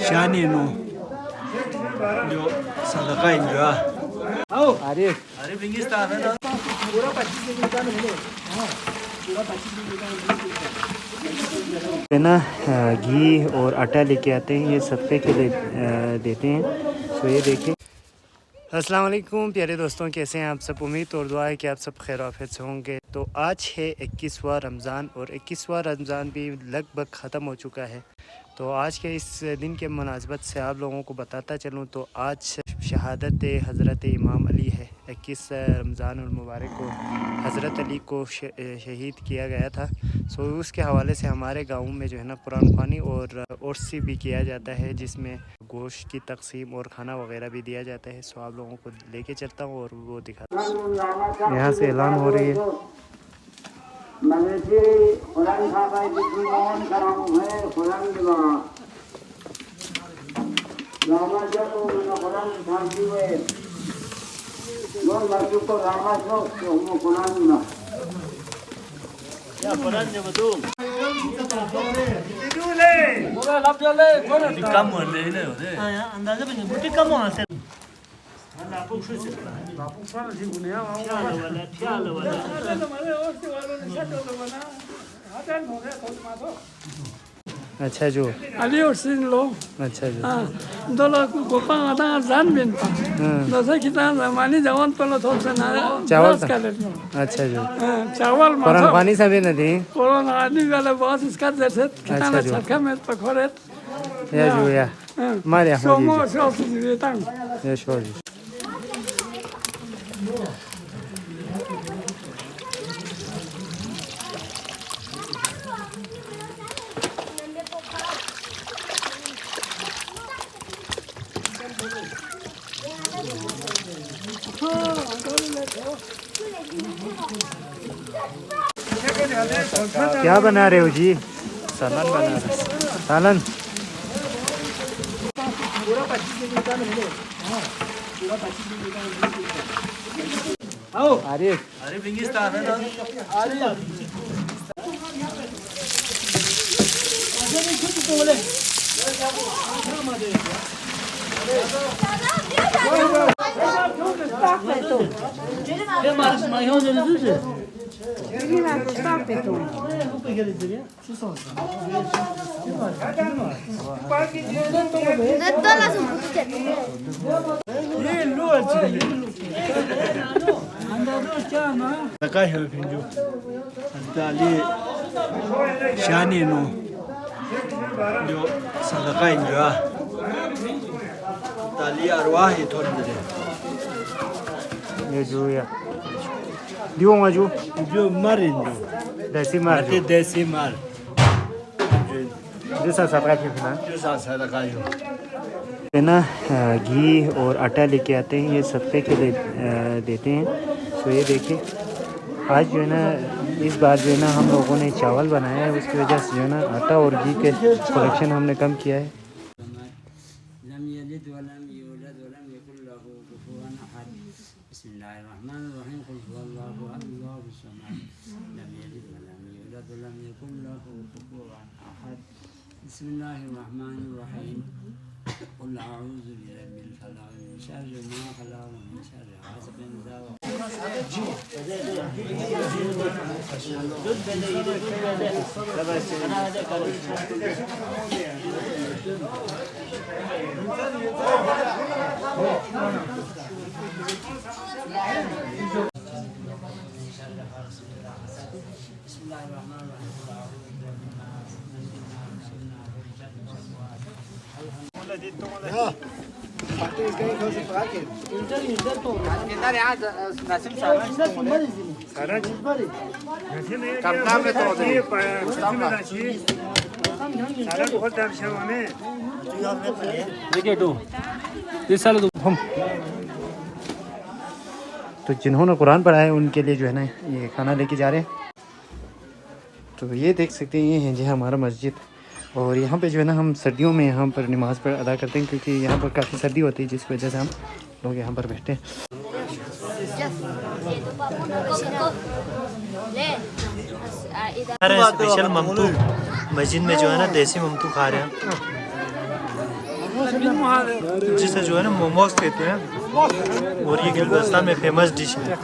शानी no जो सदका enjoy अरे अरे बिंगिस्तान है ना पूरा 25 है ना। घी और आटा लेके आते हैं, ये सदक़े के लिए देते हैं। तो ये देखिए। अस्सलाम वालेकुम प्यारे दोस्तों, कैसे हैं आप सब। उम्मीद और दुआ है कि आप सब खैर आफियत से होंगे। तो आज है 21वां रमज़ान और 21वां रमज़ान भी लगभग ख़त्म हो चुका है। तो आज के इस दिन के मुनासबत से आप लोगों को बताता चलूँ तो आज शहादत हज़रत इमाम अली है। 21 रमज़ान और मुबारक को हज़रत अली को शहीद किया गया था। सो उसके हवाले से हमारे गाँव में जो है ना कुरान ख़वानी और उर्सी भी किया जाता है, जिसमें गोश्त की तकसीम और खाना वगैरह भी दिया जाता है। सो आप लोगों को लेके चलता हूँ और वो दिखाता हूँ। यहाँ से ऐलान हो रही है। अच्छा जो Ali orsin lo. अच्छा जो Dolo kupang ada zan binta. Dosa kita zamani jawan tolo thok sana. चावल बस कर लेते हो। अच्छा जो चावल कुरान माथा ख़वानी से भी नहीं कोरोना आदमी वाले बहुत इसका जैसे कितना जो। छक्का में पकड़े या जो या मारे सोमो सोच जीता ये शोर क्या बना रहे हो जी। सालन बना रहे सालन। अरे अरे बिंगिस्तान है ना शानी नो जो सदका इंजॉय ताली अरवाह ही थोड़ी देर ये जो या दियो जो मारे जो देसी मार देसी मार जैसा सदका के फिलहाल जैसा सदका जो है ना। घी और आटा लेके आते हैं, ये सदक़े के लिए देते हैं। तो ये देखिए आज जो है ना इस बार जो है ना हम लोगों ने चावल बनाया है, उसकी वजह से जो है ना आटा और घी के प्रोडक्शन हमने कम किया है। बिस्मिल्लाहिर्रहमानिर्रहीम कुल अऊज़ु बिरब्बिल फलaq मिन शर्रि मा खलaq मिन शर्रि हासिदिन इज़ा तो जिन्होंने कुरान पढ़ा है उनके लिए जो है ना ये खाना लेके जा रहे हैं। तो ये देख सकते हैं, ये है जी हमारा मस्जिद। और यहाँ पे जो है ना हम सर्दियों में यहाँ पर नमाज़ पर अदा करते हैं, क्योंकि यहाँ पर काफ़ी सर्दी होती है, जिस वजह से हम लोग यहाँ पर बैठते हैं। स्पेशल ममतू मस्जिद में जो है ना देसी ममतू खा रहे हैं, जिसे जो है ना मोमोज कहते हैं, और ये गिलगिस्तान में फेमस डिश है।